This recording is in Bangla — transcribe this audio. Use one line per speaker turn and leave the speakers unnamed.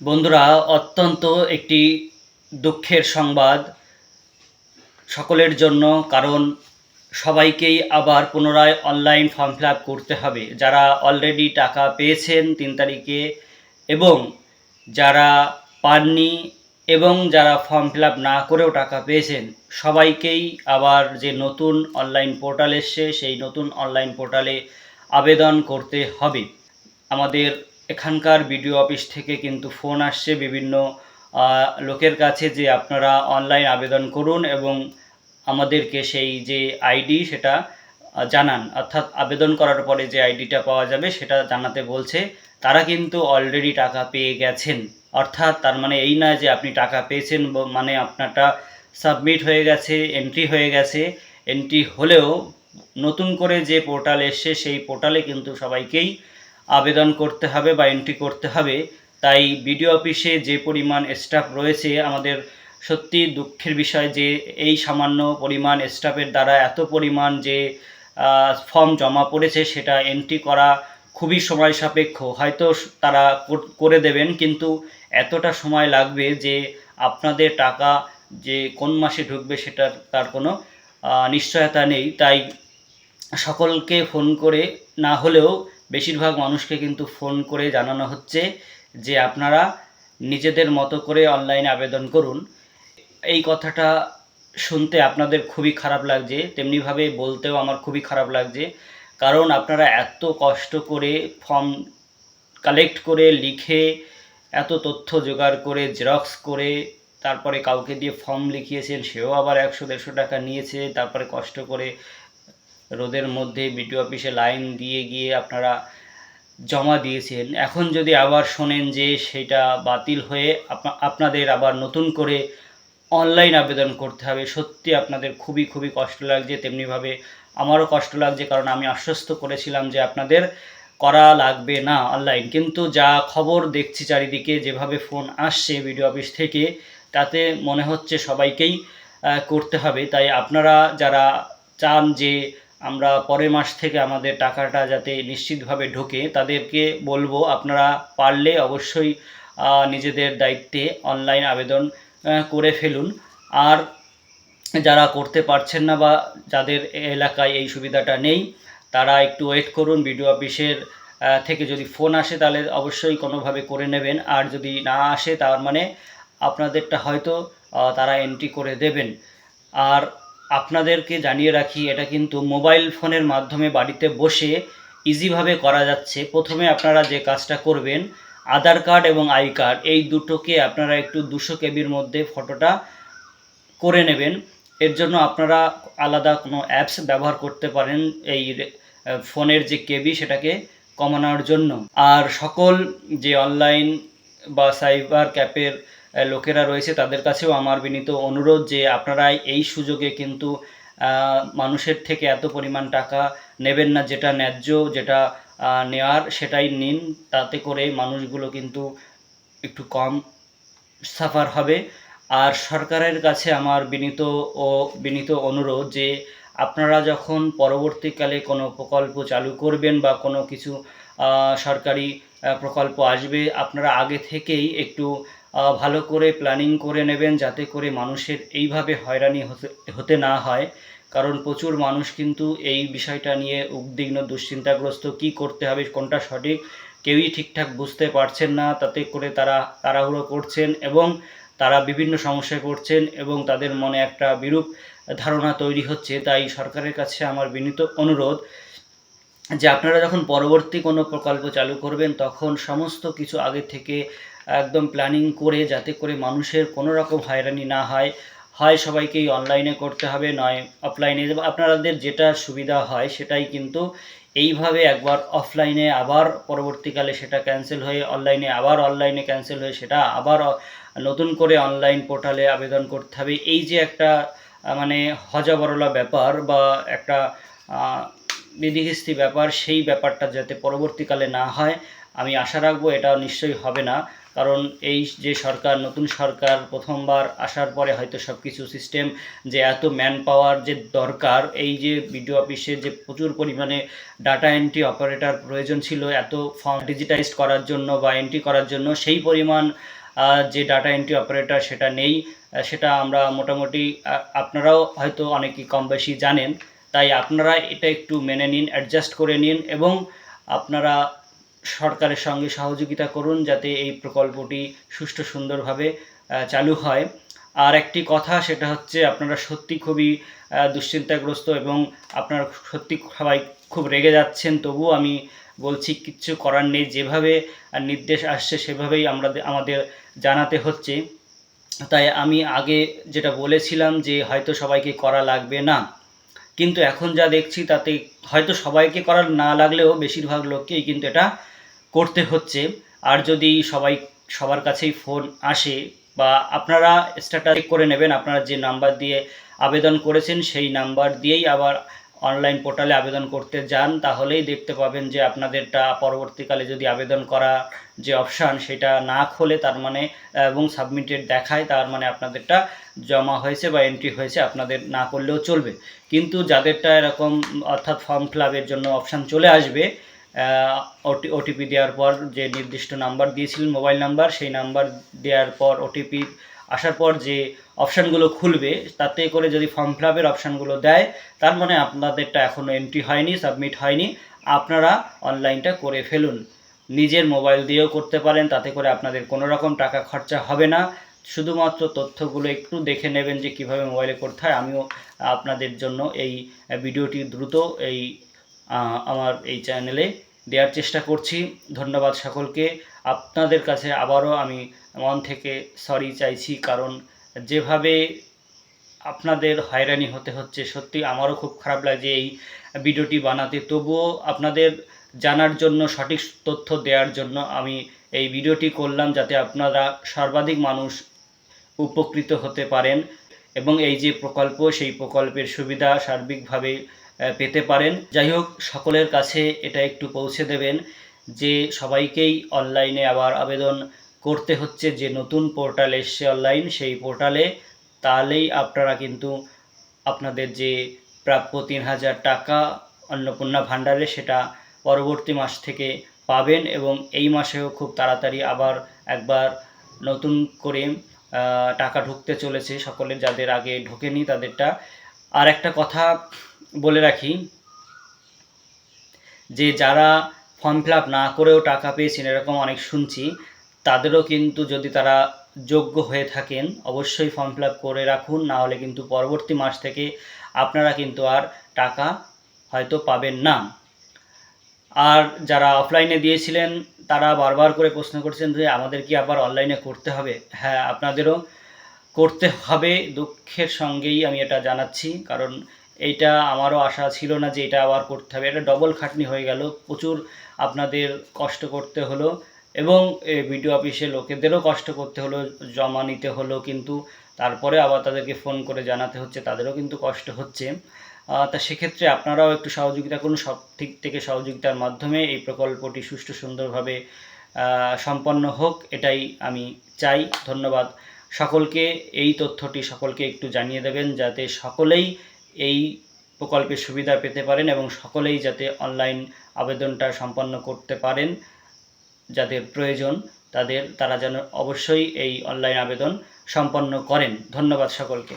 বন্ধুরা, অত্যন্ত একটি দুঃখের সংবাদ সকলের জন্য। কারণ সবাইকেই আবার পুনরায় অনলাইন ফর্ম ফিল আপ করতে হবে। যারা অলরেডি টাকা পেয়েছেন 3 তারিখে এবং যারা পাননি এবং যারা ফর্ম ফিল আপ না করেও টাকা পেয়েছেন, সবাইকেই আবার যে নতুন অনলাইন পোর্টাল এসছে সেই নতুন অনলাইন পোর্টালে আবেদন করতে হবে। আমাদের এখানকার বিডিও অফিস থেকে কিন্তু ফোন আসছে বিভিন্ন লোকের কাছে যে আপনারা অনলাইন আবেদন করুন এবং আমাদেরকে সেই যে আইডি সেটা জানান, অর্থাৎ আবেদন করার পরে যে আইডিটা পাওয়া যাবে সেটা জানাতে বলছে। তারা কিন্তু অলরেডি টাকা পেয়ে গেছেন, অর্থাৎ তার মানে এই নয় যে আপনি টাকা পেয়েছেন মানে আপনারটা সাবমিট হয়ে গেছে, এন্ট্রি হয়ে গেছে। এন্ট্রি হলেও নতুন করে যে পোর্টাল এসছে সেই পোর্টালে কিন্তু সবাইকেই আবেদন করতে হবে বা এন্ট্রি করতে হবে। তাই বিডিও অফিসে যে পরিমাণ স্টাফ রয়েছে, আমাদের সত্যি দুঃখের বিষয় যে এই সামান্য পরিমাণ স্টাফের দ্বারা এত পরিমাণ যে ফর্ম জমা পড়েছে সেটা এন্ট্রি করা খুবই সময় সাপেক্ষ। হয়তো তারা করে দেবেন, কিন্তু এতটা সময় লাগবে যে আপনাদের টাকা যে কোন মাসে ঢুকবে সেটার তার কোনো নিশ্চয়তা নেই। তাই সকলকে ফোন করে না হলেও বেশিরভাগ মানুষকে কিন্তু ফোন করে জানানো হচ্ছে যে আপনারা নিজেদের মতো করে অনলাইনে আবেদন করুন। এই কথাটা শুনতে আপনাদের খুবই খারাপ লাগছে, তেমনিভাবে বলতেও আমার খুবই খারাপ লাগছে। কারণ আপনারা এত কষ্ট করে ফর্ম কালেক্ট করে লিখে এত তথ্য জোগাড় করে জেরক্স করে তারপরে কাউকে দিয়ে ফর্ম লিখিয়েছেন, সেও আবার 100-150 টাকা নিয়েছে। তারপরে কষ্ট করে রোদের মধ্যে বিডিও অফিসে লাইন দিয়ে গিয়ে আপনারা জমা দিয়েছেন। এখন যদি আবার শোনেন যে সেটা বাতিল হয়ে আপনাদের আবার নতুন করে অনলাইন আবেদন করতে হবে, সত্যি আপনাদের খুবই খুবই কষ্ট লাগছে। তেমনিভাবে আমারও কষ্ট লাগছে, কারণ আমি আশ্বস্ত করেছিলাম যে আপনাদের করা লাগবে না অনলাইন। কিন্তু যা খবর দেখছি চারিদিকে, যেভাবে ফোন আসছে বিডিও অফিস থেকে, তাতে মনে হচ্ছে সবাইকেই করতে হবে। তাই আপনারা যারা চান যে আমরা পরের মাস থেকে আমাদের টাকাটা যাতে নিশ্চিতভাবে ঢোকে, তাদেরকে বলবো আপনারা পারলে অবশ্যই নিজেদের দায়িত্বে অনলাইন আবেদন করে ফেলুন। আর যারা করতে পারছেন না বা যাদের এলাকায় এই সুবিধাটা নেই, তারা একটু ওয়েট করুন। বিডিও অফিসের থেকে যদি ফোন আসে তাহলে অবশ্যই কোনোভাবে করে নেবেন, আর যদি না আসে তার মানে আপনাদেরটা হয়তো তারা এন্ট্রি করে দেবেন। আর আপনাদেরকে জানিয়ে রাখি, এটা কিন্তু মোবাইল ফোনের মাধ্যমে বাড়িতে বসে ইজিভাবে করা যাচ্ছে। প্রথমে আপনারা যে কাজটা করবেন, আধার কার্ড এবং আই কার্ড এই দুটোকে আপনারা একটু 200 কেবির মধ্যে ফটোটা করে নেবেন। এর জন্য আপনারা আলাদা কোনো অ্যাপস ব্যবহার করতে পারেন এই ফোনের যে কেবি সেটাকে কমানোর জন্য। আর সকল যে অনলাইন বা সাইবার ক্যাফের লোকেরা রয়েছে তাদের কাছেও আমার বিনীত অনুরোধ যে আপনারা এই সুযোগে কিন্তু মানুষের থেকে এত পরিমাণ টাকা নেবেন না। যেটা ন্যায্য, যেটা নেওয়ার সেটাই নিন। তাতে করে মানুষগুলো কিন্তু একটু কম সাফার হবে। আর সরকারের কাছে আমার বিনীত অনুরোধ যে আপনারা যখন পরবর্তীকালে কোনো প্রকল্প চালু করবেন বা কোনো কিছু সরকারি প্রকল্প আসবে, আপনারা আগে থেকেই একটু ভালো করে প্ল্যানিং করে নেবেন, যাতে করে মানুষের এইভাবে হয়রানি হতে না হয়। কারণ প্রচুর মানুষ কিন্তু এই বিষয়টা নিয়ে উদ্বিগ্ন, দুশ্চিন্তাগ্রস্ত। কী করতে হবে, কোনটা সঠিক কেউই ঠিকঠাক বুঝতে পারছেন না। তাতে করে তারা তাড়াহুড়ো করছেন এবং তারা বিভিন্ন সমস্যায় পড়ছেন এবং তাদের মনে একটা বিরূপ ধারণা তৈরি হচ্ছে। তাই সরকারের কাছে আমার বিনীত অনুরোধ যে আপনারা যখন পরবর্তী কোনো প্রকল্প চালু করবেন তখন সমস্ত কিছু আগে থেকে একদম প্ল্যানিং করে, যাতে করে মানুষের কোনো রকম হয়রানি না হয়। হয় সবাইকেই অনলাইনে করতে হবে, নয় অফলাইনে। আপনাদের যেটা সুবিধা হয় সেটাই। কিন্তু এইভাবে একবার অফলাইনে আবার পরবর্তীকালে সেটা ক্যান্সেল হয়ে অনলাইনে, আবার অনলাইনে ক্যান্সেল হয়ে সেটা আবার নতুন করে অনলাইন পোর্টালে আবেদন করতে হবে, এই যে একটা মানে হযবরল ব্যাপার বা একটা বিধিকিস্তি ব্যাপার, সেই ব্যাপারটা যাতে পরবর্তীকালে না হয় আমি আশা রাখবো এটা নিশ্চয়ই হবে না। কারণ এই যে সরকার, নতুন সরকার প্রথমবার আসার পরে হয়তো সব কিছু সিস্টেম যে এত ম্যান পাওয়ার যে দরকার, এই যে বিডিও অফিসে যে প্রচুর পরিমাণে ডাটা এন্ট্রি অপারেটর প্রয়োজন ছিল এত ফর্ম ডিজিটাইজড করার জন্য বা এন্ট্রি করার জন্য, সেই পরিমাণ যে ডাটা এন্ট্রি অপারেটর সেটা নেই। সেটা আমরা মোটামুটি আপনারাও হয়তো অনেকেই কম বেশি জানেন। তাই আপনারা এটা একটু মেনে নিন, অ্যাডজাস্ট করে নিন এবং আপনারা সরকারের সঙ্গে সহযোগিতা করুন যাতে এই প্রকল্পটি সুষ্ঠু সুন্দরভাবে চালু হয়। আর একটি কথা, সেটা হচ্ছে আপনারা সত্যি খুবই দুশ্চিন্তাগ্রস্ত এবং আপনারা সত্যি সবাই খুব রেগে যাচ্ছেন। তবুও আমি বলছি কিচ্ছু করার নেই, যেভাবে নির্দেশ আসছে সেভাবেই আমাদের জানাতে হচ্ছে। তাই আমি আগে যেটা বলেছিলাম যে হয়তো সবাইকে করা লাগবে না, কিন্তু এখন যা দেখছি তাতে হয়তো সবাইকে করা না লাগলেও বেশিরভাগ লোককেই কিন্তু এটা করতে হচ্ছে। আর যদি সবার কাছেই ফোন আসে বা আপনারা স্ট্যাটাস করে নেবেন, আপনারা যে নাম্বার দিয়ে আবেদন করেছেন সেই নাম্বার দিয়েই আবার অনলাইন পোর্টালে আবেদন করতে যান, তাহলেই দেখতে পাবেন যে আপনাদেরটা পরবর্তীকালে যদি আবেদন করা যে অপশান সেটা না খোলে তার মানে এবং সাবমিটেড দেখায়, তার মানে আপনাদেরটা জমা হয়েছে বা এন্ট্রি হয়েছে, আপনাদের না করলেও চলবে। কিন্তু যাদেরটা এরকম অর্থাৎ ফর্ম ফিল আপের জন্য অপশান চলে আসবে, ওটিপি দেওয়ার পর যে নির্দিষ্ট নাম্বার দিয়েছিলেন মোবাইল নাম্বার, সেই নাম্বার দেওয়ার পর ওটিপি আসার পর যে অপশানগুলো খুলবে তাতে করে যদি ফর্ম ফিল আপের অপশানগুলো দেয় তার মানে আপনাদেরটা এখনও এন্ট্রি হয়নি, সাবমিট হয়নি। আপনারা অনলাইনটা করে ফেলুন, নিজের মোবাইল দিয়েও করতে পারেন, তাতে করে আপনাদের কোনো রকম টাকা খরচা হবে না। শুধুমাত্র তথ্যগুলো একটু দেখে নেবেন যে কীভাবে মোবাইলে করতে হয়। আমিও আপনাদের জন্য এই ভিডিওটি দ্রুত আমার এই চ্যানেলে দেওয়ার চেষ্টা করছি। ধন্যবাদ সকলকে। আপনাদের কাছে আবারও আমি মন থেকে সরি চাইছি, কারণ যেভাবে আপনাদের হয়রানি হতে হচ্ছে সত্যি আমারও খুব খারাপ লাগছে এই ভিডিওটি বানাতে। তবুও আপনাদের জানার জন্য, সঠিক তথ্য দেওয়ার জন্য আমি এই ভিডিওটি করলাম, যাতে আপনারা সর্বাধিক মানুষ উপকৃত হতে পারেন এবং এই যে প্রকল্প সেই প্রকল্পের সুবিধা সার্বিকভাবে পেতে পারেন। যাই হোক, সকলের কাছে এটা একটু পৌঁছে দেবেন যে সবাইকেই অনলাইনে আবার আবেদন করতে হচ্ছে। যে নতুন পোর্টাল এসছে অনলাইন, সেই পোর্টালে তাহলেই আপনারা কিন্তু আপনাদের যে প্রাপ্য ৩,০০০ টাকা অন্নপূর্ণা ভাণ্ডারে সেটা পরবর্তী মাস থেকে পাবেন এবং এই মাসেও খুব তাড়াতাড়ি আবার একবার নতুন করে টাকা ঢুকতে চলেছে সকলের, যাদের আগে ঢোকেনি তাদেরটা। আর একটা কথা বলে রাখি যে যারা ফর্ম ফিল আপ না করেও টাকা পেয়েছেন, এরকম অনেক শুনছি, তাদেরও কিন্তু যদি তারা যোগ্য হয়ে থাকেন অবশ্যই ফর্ম ফিল আপ করে রাখুন, না হলে কিন্তু পরবর্তী মাস থেকে আপনারা কিন্তু আর টাকা হয়তো পাবেন না। আর যারা অফলাইনে দিয়েছিলেন তারা বারবার করে প্রশ্ন করছেন যে আমাদের কি আবার অনলাইনে করতে হবে? হ্যাঁ, আপনাদেরও করতে হবে, দুঃখের সঙ্গেই আমি এটা জানাচ্ছি। কারণ এইটা আমারও আশা ছিল না যে এটা আবার করতে হবে, এটা ডবল খাটনি হয়ে গেল, প্রচুর আপনাদের কষ্ট করতে হলো এবং বিডিও অফিসে লোকেদেরও কষ্ট করতে হলো, জমা নিতে হলো, কিন্তু তারপরে আবার তাদেরকে ফোন করে জানাতে হচ্ছে, তাদেরও কিন্তু কষ্ট হচ্ছে। তা সেক্ষেত্রে আপনারাও একটু সহযোগিতা করুন, সব দিক থেকে সহযোগিতার মাধ্যমে এই প্রকল্পটি সুষ্ঠু সুন্দরভাবে সম্পন্ন হোক, এটাই আমি চাই। ধন্যবাদ সকলকে। এই তথ্যটি সকলকে একটু জানিয়ে দেবেন যাতে সকলেই এই প্রকল্পের সুবিধা পেতে পারেন এবং সকলেই যাতে অনলাইন আবেদনটা সম্পন্ন করতে পারেন। যাদের প্রয়োজন তারা যেন অবশ্যই এই অনলাইন আবেদন সম্পন্ন করেন। ধন্যবাদ সকলকে।